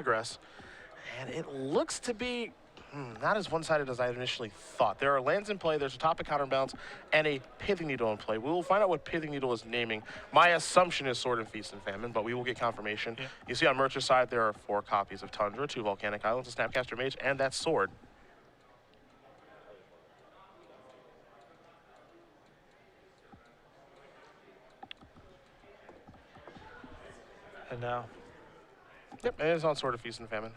progress. And it looks to be not as one-sided as I initially thought. There are lands in play, there's a Topic Counterbalance, and a Pithing Needle in play. We will find out what Pithing Needle is naming. My assumption is Sword and Feast and Famine, but we will get confirmation. Yeah. You see on Murch's side, there are 4 copies of Tundra, 2 Volcanic Islands, a Snapcaster Mage, and that Sword. And now? Yep, it is on Sword of Feast and Famine.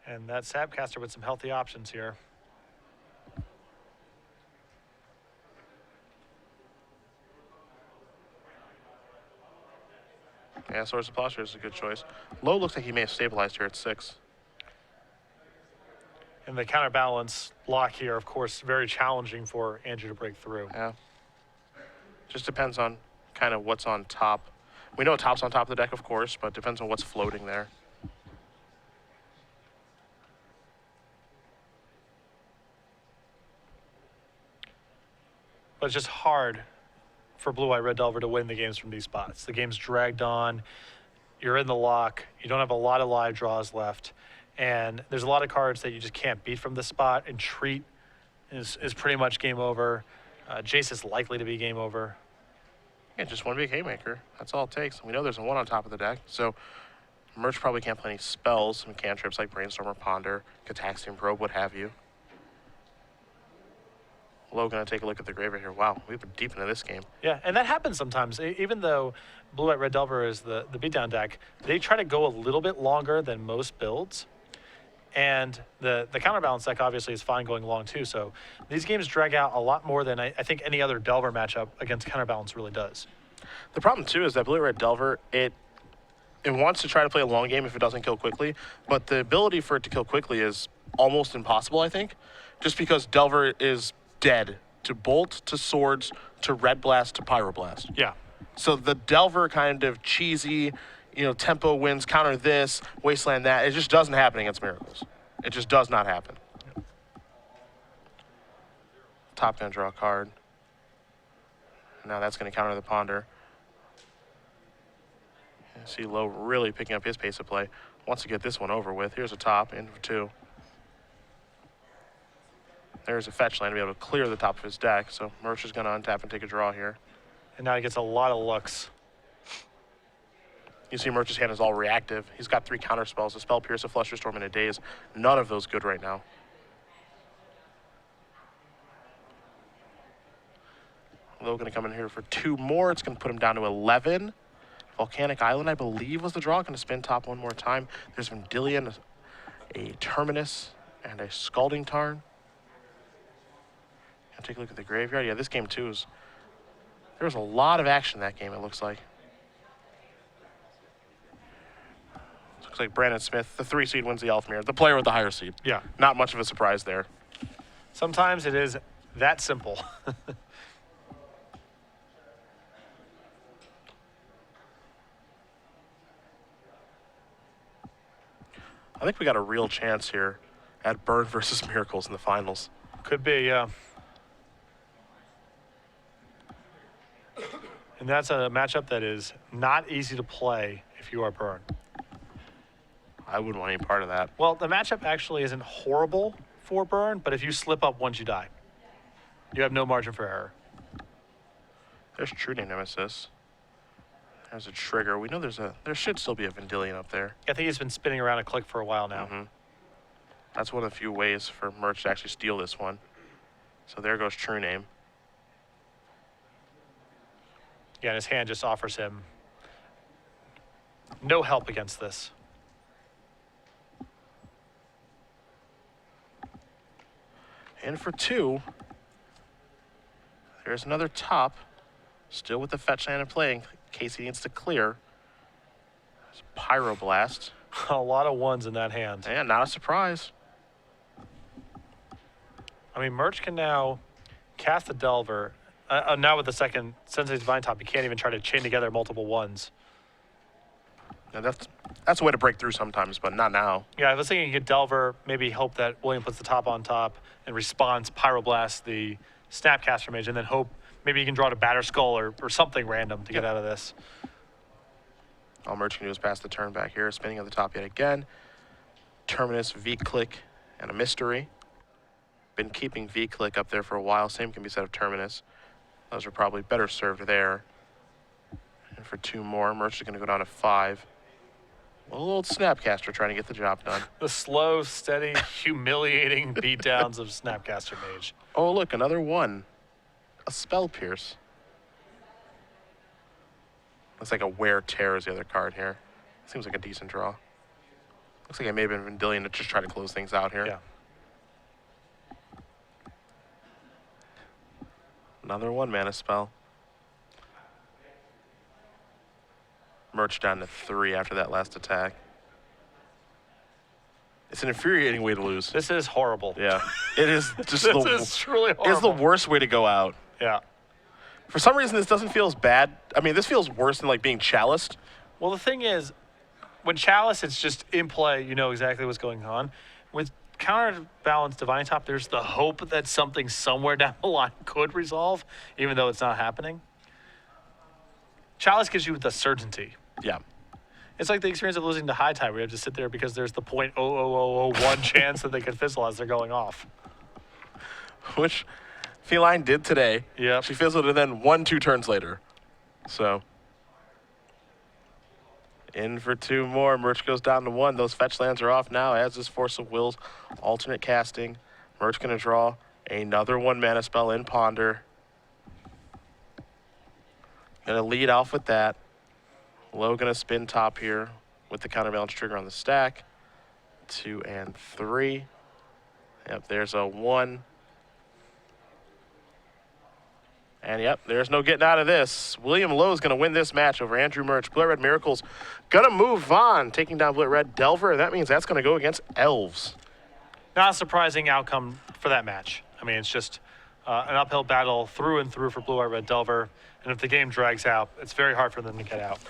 And that Snapcaster with some healthy options here. Yeah, Source of Posture is a good choice. Low looks like he may have stabilized here at 6. And the counterbalance lock here, of course, very challenging for Andrew to break through. Yeah. Just depends on kind of what's on top. We know top's on top of the deck, of course, but depends on what's floating there. But it's just hard for Blue-White Red Delver to win the games from these spots. The game's dragged on. You're in the lock. You don't have a lot of live draws left. And there's a lot of cards that you just can't beat from this spot. And Treat is pretty much game over. Jace is likely to be game over. Yeah, just one big haymaker. That's all it takes. We know there's a 1 on top of the deck, so Murch probably can't play any spells, some cantrips like Brainstorm or Ponder, Cataxian Probe, what have you. Low gonna take a look at the graveyard here. Wow, we've been deep into this game. Yeah, and that happens sometimes. Even though Blue-White Red Delver is the beatdown deck, they try to go a little bit longer than most builds. And the counterbalance deck obviously is fine going long too. So these games drag out a lot more than I think any other Delver matchup against counterbalance really does. The problem too is that Blue Red Delver, it wants to try to play a long game if it doesn't kill quickly, but the ability for it to kill quickly is almost impossible, I think, just because Delver is dead to Bolt, to Swords, to Red Blast, to Pyroblast. Yeah. So the Delver kind of cheesy, tempo wins, counter this, wasteland that, it just doesn't happen against Miracles. It just does not happen. Top gonna draw a card. Now that's gonna counter the Ponder. You see Low really picking up his pace of play. Wants to get this one over with. Here's a top, in for 2. There's a fetch land to be able to clear the top of his deck, so Murch is gonna untap and take a draw here. And now he gets a lot of looks. You see Murch's hand is all reactive. He's got 3 counter spells, a Spell Pierce, a Flusterstorm, and a Daze. None of those good right now. Low gonna come in here for 2 more. It's gonna put him down to 11. Volcanic Island, I believe, was the draw. Gonna spin top one more time. There's Vendilion, a Terminus, and a Scalding Tarn. Gonna take a look at the graveyard. Yeah, this game too is, there was a lot of action in that game, it looks like. Looks like Brandon Smith, the 3 seed, wins the Elfmere. The player with the higher seed. Yeah. Not much of a surprise there. Sometimes it is that simple. I think we got a real chance here at Burn versus Miracles in the finals. Could be, yeah. And that's a matchup that is not easy to play if you are Burn. I wouldn't want any part of that. Well, the matchup actually isn't horrible for Burn, but if you slip up once, you die. You have no margin for error. There's True Name Nemesis. There's a trigger. We know there should still be a Vendilion up there. I think he's been spinning around a click for a while now. That's one of the few ways for Murch to actually steal this one. So there goes True Name. Yeah, and his hand just offers him no help against this. And for 2, there's another top, still with the fetch land in play in case he needs to clear. There's Pyroblast. A lot of 1s in that hand. And not a surprise. I mean, Murch can now cast the Delver. Now with the second Sensei's Divine Top, you can't even try to chain together multiple 1s. And that's a way to break through sometimes, but not now. Yeah, I was thinking you could Delver, maybe hope that William puts the top on top and responds Pyroblast the Snapcaster Mage, and then hope maybe you can draw to Batter Skull or something random to get out of this. All Murch can do is pass the turn back here. Spinning at the top yet again. Terminus, V-Click, and a Mystery. Been keeping V-Click up there for a while. Same can be said of Terminus. Those are probably better served there. And for 2 more, Murch is going to go down to 5. A little old Snapcaster trying to get the job done. The slow, steady, humiliating beatdowns of Snapcaster Mage. Oh, look, another 1. A Spell Pierce. Looks like a Wear Tear is the other card here. Seems like a decent draw. Looks like I may have been Vendilion to just try to close things out here. Yeah. Another 1-mana spell. Murch down to 3 after that last attack. It's an infuriating way to lose. This is horrible. Yeah, it is just This is truly horrible. It's the worst way to go out. Yeah. For some reason, this doesn't feel as bad. I mean, this feels worse than like being chaliced. Well, the thing is, when Chalice, it's just in play. You know exactly what's going on. With Counterbalance Divine Top, there's the hope that something somewhere down the line could resolve, even though it's not happening. Chalice gives you the certainty. Yeah. It's like the experience of losing to High Tide, where you have to sit there because there's the 0.00001 chance that they could fizzle as they're going off. Which Feline did today. Yeah. She fizzled and then 1-2 turns later. So. In for 2 more. Murch goes down to 1. Those fetch lands are off now, as is Force of Will's alternate casting. Murch going to draw another 1-mana spell in Ponder. Going to lead off with that. Low going to spin top here with the counterbalance trigger on the stack. 2 and 3. Yep, there's a 1. And yep, there's no getting out of this. William Lowe's going to win this match over Andrew Murch. Blue Red Miracles going to move on, taking down Blue Red Delver. That means that's going to go against Elves. Not a surprising outcome for that match. I mean, it's just an uphill battle through and through for Blue Red Delver. And if the game drags out, it's very hard for them to get out.